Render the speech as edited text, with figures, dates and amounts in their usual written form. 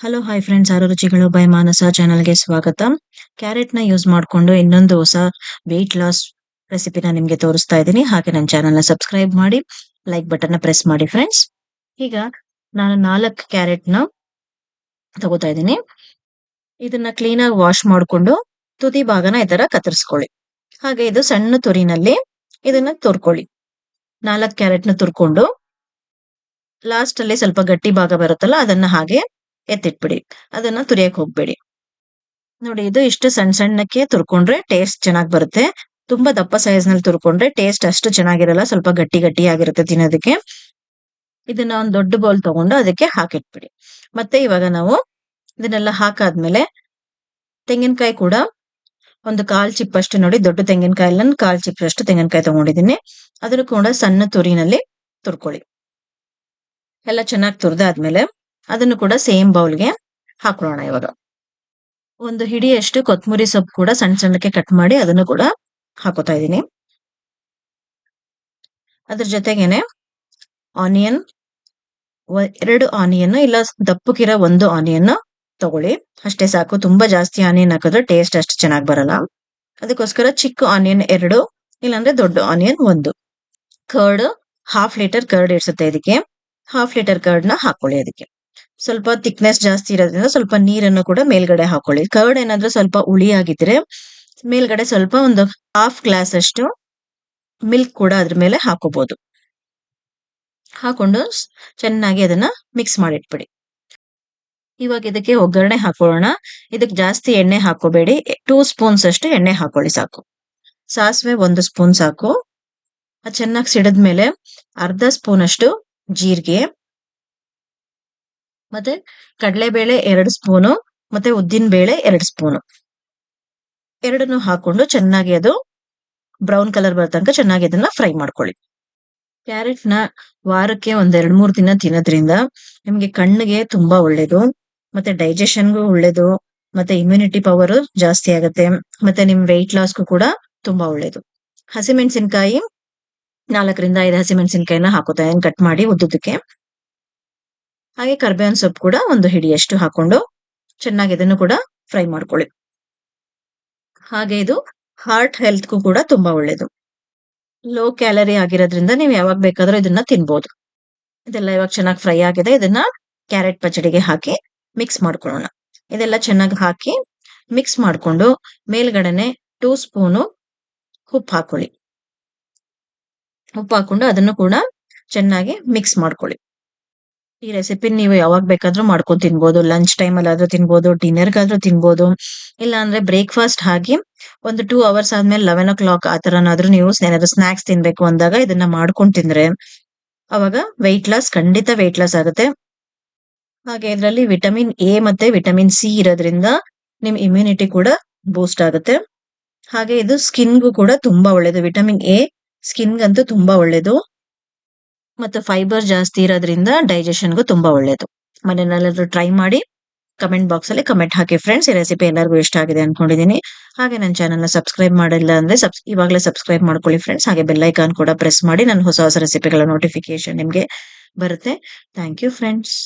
Hello hi friends, ಆರು ರುಚಿಗಳು by ಮಾನಸ ಚಾನಲ್ಗೆ ಸ್ವಾಗತ. ಕ್ಯಾರೆಟ್ನ ಯೂಸ್ ಮಾಡಿಕೊಂಡು ಇನ್ನೊಂದು ಹೊಸ ವೆಯ್ಟ್ ಲಾಸ್ ರೆಸಿಪಿನ ನಿಮಗೆ ತೋರಿಸ್ತಾ ಇದ್ದೀನಿ. ಹಾಗೆ ನನ್ನ ಚಾನಲ್ನ ಸಬ್ಸ್ಕ್ರೈಬ್ ಮಾಡಿ, ಲೈಕ್ ಬಟನ್ನ ಪ್ರೆಸ್ ಮಾಡಿ ಫ್ರೆಂಡ್ಸ್. ಈಗ ನಾನು 4 ಕ್ಯಾರೆಟ್ನ ತಗೋತಾ ಇದ್ದೀನಿ. ಇದನ್ನ ಕ್ಲೀನಾಗಿ ವಾಶ್ ಮಾಡಿಕೊಂಡು ತುದಿ ಭಾಗನ ಈ ತರ ಕತ್ತರಿಸ್ಕೊಳ್ಳಿ. ಹಾಗೆ ಇದು ಸಣ್ಣ ತುರಿನಲ್ಲಿ ಇದನ್ನ ತುರ್ಕೊಳ್ಳಿ. 4 ಕ್ಯಾರೆಟ್ನ ತುರ್ಕೊಂಡು ಲಾಸ್ಟ್ ಅಲ್ಲಿ ಸ್ವಲ್ಪ ಗಟ್ಟಿ ಭಾಗ ಬರುತ್ತಲ್ಲ, ಅದನ್ನ ಹಾಗೆ ಎತ್ತಿಟ್ಬಿಡಿ. ಅದನ್ನ ತುರಿಯಕ್ ಹೋಗ್ಬೇಡಿ. ನೋಡಿ, ಇದು ಇಷ್ಟು ಸಣ್ಣ ಸಣ್ಣಕ್ಕೆ ತುರ್ಕೊಂಡ್ರೆ ಟೇಸ್ಟ್ ಚೆನ್ನಾಗಿ ಬರುತ್ತೆ. ತುಂಬಾ ದಪ್ಪ ಸೈಜ್ ನಲ್ಲಿ ತುರ್ಕೊಂಡ್ರೆ ಟೇಸ್ಟ್ ಅಷ್ಟು ಚೆನ್ನಾಗಿರಲ್ಲ, ಸ್ವಲ್ಪ ಗಟ್ಟಿ ಗಟ್ಟಿ ಆಗಿರುತ್ತೆ ತಿನ್ನೋದಕ್ಕೆ. ಇದನ್ನ ಒಂದು ದೊಡ್ಡ ಬೌಲ್ ತಗೊಂಡು ಅದಕ್ಕೆ ಹಾಕಿಟ್ಬಿಡಿ. ಮತ್ತೆ ಇವಾಗ ನಾವು ಇದನ್ನೆಲ್ಲ ಹಾಕಾದ್ಮೇಲೆ ತೆಂಗಿನಕಾಯಿ ಕೂಡ ಒಂದು 1/4 ಚಿಪ್ಪಷ್ಟು, ನೋಡಿ ದೊಡ್ಡ ತೆಂಗಿನಕಾಯಿ ನಾನು 1/4 ಚಿಪ್ಪಷ್ಟು ತೆಂಗಿನಕಾಯಿ ತಗೊಂಡಿದ್ದೀನಿ. ಅದನ್ನು ಕೂಡ ಸಣ್ಣ ತುರಿನಲ್ಲಿ ತುರ್ಕೊಳ್ಳಿ. ಎಲ್ಲ ಚೆನ್ನಾಗಿ ತುರಿದಾದ್ಮೇಲೆ ಅದನ್ನು ಕೂಡ ಸೇಮ್ ಬೌಲ್ಗೆ ಹಾಕೊಳ್ಳೋಣ. ಇವಾಗ ಒಂದು ಹಿಡಿಯಷ್ಟು ಕೊತ್ತಂಬರಿ ಸೊಪ್ಪು ಕೂಡ ಸಣ್ಣ ಸಣ್ಣಕ್ಕೆ ಕಟ್ ಮಾಡಿ ಅದನ್ನು ಕೂಡ ಹಾಕೋತಾ ಇದ್ದೀನಿ. ಅದ್ರ ಜೊತೆಗೇನೆ ಆನಿಯನ್, 2 ಆನಿಯನ್ ಇಲ್ಲ ದಪ್ಪಕ್ಕಿರೋ 1 ಆನಿಯನ್ ತಗೊಳ್ಳಿ. ಅಷ್ಟೇ ಸಾಕು. ತುಂಬಾ ಜಾಸ್ತಿ ಆನಿಯನ್ ಹಾಕಿದ್ರೆ ಟೇಸ್ಟ್ ಅಷ್ಟು ಚೆನ್ನಾಗಿ ಬರಲ್ಲ. ಅದಕ್ಕೋಸ್ಕರ ಚಿಕ್ಕ ಆನಿಯನ್ 2, ಇಲ್ಲಾಂದ್ರೆ ದೊಡ್ಡ ಆನಿಯನ್ 1. ಕರ್ಡ್ 1/2 ಲೀಟರ್ ಕರ್ಡ್ ಇಡ್ಸುತ್ತೆ ಇದಕ್ಕೆ. 1/2 ಲೀಟರ್ ಕರ್ಡ್ ನ ಹಾಕೊಳ್ಳಿ. ಅದಕ್ಕೆ ಸ್ವಲ್ಪ ಥಿಕ್ನೆಸ್ ಜಾಸ್ತಿ ಇರೋದ್ರಿಂದ ಸ್ವಲ್ಪ ನೀರನ್ನು ಕೂಡ ಮೇಲ್ಗಡೆ ಹಾಕೊಳ್ಳಿ. ಕರ್ಡ್ ಏನಾದ್ರೂ ಸ್ವಲ್ಪ ಹುಳಿ ಆಗಿದ್ರೆ ಮೇಲ್ಗಡೆ ಸ್ವಲ್ಪ ಒಂದು 1/2 ಗ್ಲಾಸ್ ಅಷ್ಟು ಮಿಲ್ಕ್ ಕೂಡ ಅದ್ರ ಮೇಲೆ ಹಾಕೋಬಹುದು. ಹಾಕೊಂಡು ಚೆನ್ನಾಗಿ ಅದನ್ನ ಮಿಕ್ಸ್ ಮಾಡಿಟ್ಬಿಡಿ. ಇವಾಗ ಇದಕ್ಕೆ ಒಗ್ಗರಣೆ ಹಾಕೊಳ್ಳೋಣ. ಇದಕ್ಕೆ ಜಾಸ್ತಿ ಎಣ್ಣೆ ಹಾಕೋಬೇಡಿ. 2 ಸ್ಪೂನ್ಸ್ ಅಷ್ಟು ಎಣ್ಣೆ ಹಾಕೊಳ್ಳಿ ಸಾಕು. ಸಾಸಿವೆ 1 ಸ್ಪೂನ್ ಸಾಕು. ಅದು ಚೆನ್ನಾಗಿ ಸಿಡಿದ್ಮೇಲೆ 1/2 ಸ್ಪೂನ್ ಅಷ್ಟು ಜೀರಿಗೆ, ಮತ್ತೆ ಕಡಲೆಬೇಳೆ 2 ಸ್ಪೂನು, ಮತ್ತೆ ಉದ್ದಿನ ಬೇಳೆ 2 ಸ್ಪೂನು, ಎರಡನ್ನು ಹಾಕೊಂಡು ಚೆನ್ನಾಗಿ ಅದು ಬ್ರೌನ್ ಕಲರ್ ಬರೋ ತನಕ ಚೆನ್ನಾಗಿ ಅದನ್ನ ಫ್ರೈ ಮಾಡ್ಕೊಳ್ಳಿ. ಕ್ಯಾರೆಟ್ ನ ವಾರಕ್ಕೆ 1-2-3 ದಿನ ತಿನ್ನೋದ್ರಿಂದ ನಿಮ್ಗೆ ಕಣ್ಣಿಗೆ ತುಂಬಾ ಒಳ್ಳೇದು, ಮತ್ತೆ ಡೈಜೆಷನ್ಗೂ ಒಳ್ಳೇದು, ಮತ್ತೆ ಇಮ್ಯುನಿಟಿ ಪವರ್ ಜಾಸ್ತಿ ಆಗುತ್ತೆ, ಮತ್ತೆ ನಿಮ್ ವೆಯ್ಟ್ ಲಾಸ್ಗೂ ಕೂಡ ತುಂಬಾ ಒಳ್ಳೇದು. ಹಸಿಮೆಣಸಿನಕಾಯಿ 4-5 ಹಸಿಮೆಣಸಿನಕಾಯಿನ ಹಾಕೋತಾ ಕಟ್ ಮಾಡಿ ಉದ್ದುದಕ್ಕೆ. ಹಾಗೆ ಕರ್ಬೇವಿನ ಸೊಪ್ಪು ಕೂಡ 1 ಹಿಡಿಯಷ್ಟು ಹಾಕೊಂಡು ಚೆನ್ನಾಗಿ ಇದನ್ನು ಕೂಡ ಫ್ರೈ ಮಾಡ್ಕೊಳ್ಳಿ. ಹಾಗೆ ಇದು ಹಾರ್ಟ್ ಹೆಲ್ತ್ಗೂ ಕೂಡ ತುಂಬಾ ಒಳ್ಳೇದು. ಲೋ ಕ್ಯಾಲರಿ ಆಗಿರೋದ್ರಿಂದ ನೀವು ಯಾವಾಗ ಬೇಕಾದ್ರೂ ಇದನ್ನ ತಿನ್ಬೋದು. ಇದೆಲ್ಲ ಇವಾಗ ಚೆನ್ನಾಗಿ ಫ್ರೈ ಆಗಿದೆ. ಇದನ್ನ ಕ್ಯಾರೆಟ್ ಪಚಡಿಗೆ ಹಾಕಿ ಮಿಕ್ಸ್ ಮಾಡ್ಕೊಳ್ಳೋಣ. ಇದೆಲ್ಲ ಚೆನ್ನಾಗಿ ಹಾಕಿ ಮಿಕ್ಸ್ ಮಾಡ್ಕೊಂಡು ಮೇಲ್ಗಡೆನೆ 2 ಸ್ಪೂನು ಉಪ್ಪು ಹಾಕೊಳ್ಳಿ. ಉಪ್ಪು ಹಾಕೊಂಡು ಅದನ್ನು ಕೂಡ ಚೆನ್ನಾಗಿ ಮಿಕ್ಸ್ ಮಾಡ್ಕೊಳ್ಳಿ. ಈ ರೆಸಿಪಿ ನೀವು ಯಾವಾಗ ಬೇಕಾದ್ರೂ ಮಾಡ್ಕೊಂಡು ತಿನ್ಬೋದು. ಲಂಚ್ ಟೈಮ್ ಅಲ್ಲಿ ಆದ್ರೂ ತಿನ್ಬೋದು, ಡಿನ್ನರ್ಗಾದ್ರೂ ತಿನ್ಬೋದು, ಇಲ್ಲ ಅಂದ್ರೆ ಬ್ರೇಕ್ಫಾಸ್ಟ್ ಆಗಿ ಒಂದು 2 ಅವರ್ಸ್ ಆದ್ಮೇಲೆ 11 o'clock ಆ ತರನಾದ್ರೂ ನೀವು ಏನಾದ್ರು ಸ್ನಾಕ್ಸ್ ತಿನ್ಬೇಕು ಅಂದಾಗ ಇದನ್ನ ಮಾಡ್ಕೊಂಡು ತಿಂದ್ರೆ ಅವಾಗ ಖಂಡಿತ ವೆಯ್ಟ್ ಲಾಸ್ ಆಗುತ್ತೆ. ಹಾಗೆ ಇದರಲ್ಲಿ ವಿಟಮಿನ್ ಎ ಮತ್ತೆ ವಿಟಮಿನ್ ಸಿ ಇರೋದ್ರಿಂದ ನಿಮ್ ಇಮ್ಯುನಿಟಿ ಕೂಡ ಬೂಸ್ಟ್ ಆಗುತ್ತೆ. ಹಾಗೆ ಇದು ಸ್ಕಿನ್ಗೂ ಕೂಡ ತುಂಬಾ ಒಳ್ಳೇದು. ವಿಟಮಿನ್ ಎ ಸ್ಕಿನ್ಗಂತೂ ತುಂಬಾ ಒಳ್ಳೇದು. ಮತ್ತೆ ಫೈಬರ್ ಜಾಸ್ತಿ ಇರೋದ್ರಿಂದ ಡೈಜೆಷನ್ಗೂ ತುಂಬಾ ಒಳ್ಳೇದು. ಮನೆಯಲ್ಲೆಲ್ಲರೂ ಟ್ರೈ ಮಾಡಿ ಕಮೆಂಟ್ ಬಾಕ್ಸ್ ಅಲ್ಲಿ ಕಮೆಂಟ್ ಹಾಕಿ ಫ್ರೆಂಡ್ಸ್. ಈ ರೆಸಿಪಿ ಎಲ್ಲರಿಗೂ ಇಷ್ಟ ಆಗಿದೆ ಅನ್ಕೊಂಡಿದೀನಿ. ಹಾಗೆ ನನ್ನ ಚಾನಲ್ನ ಸಬ್ಸ್ಕ್ರೈಬ್ ಮಾಡಿಲ್ಲ ಅಂದ್ರೆ ಇವಾಗಲೇ ಸಬ್ಸ್ಕ್ರೈಬ್ ಮಾಡ್ಕೊಳ್ಳಿ ಫ್ರೆಂಡ್ಸ್. ಹಾಗೆ ಬೆಲ್ ಐಕಾನ್ ಕೂಡ ಪ್ರೆಸ್ ಮಾಡಿ ನನ್ನ ಹೊಸ ಹೊಸ ರೆಸಿಪಿಗಳ ನೋಟಿಫಿಕೇಶನ್ ನಿಮ್ಗೆ ಬರುತ್ತೆ. Thank you friends.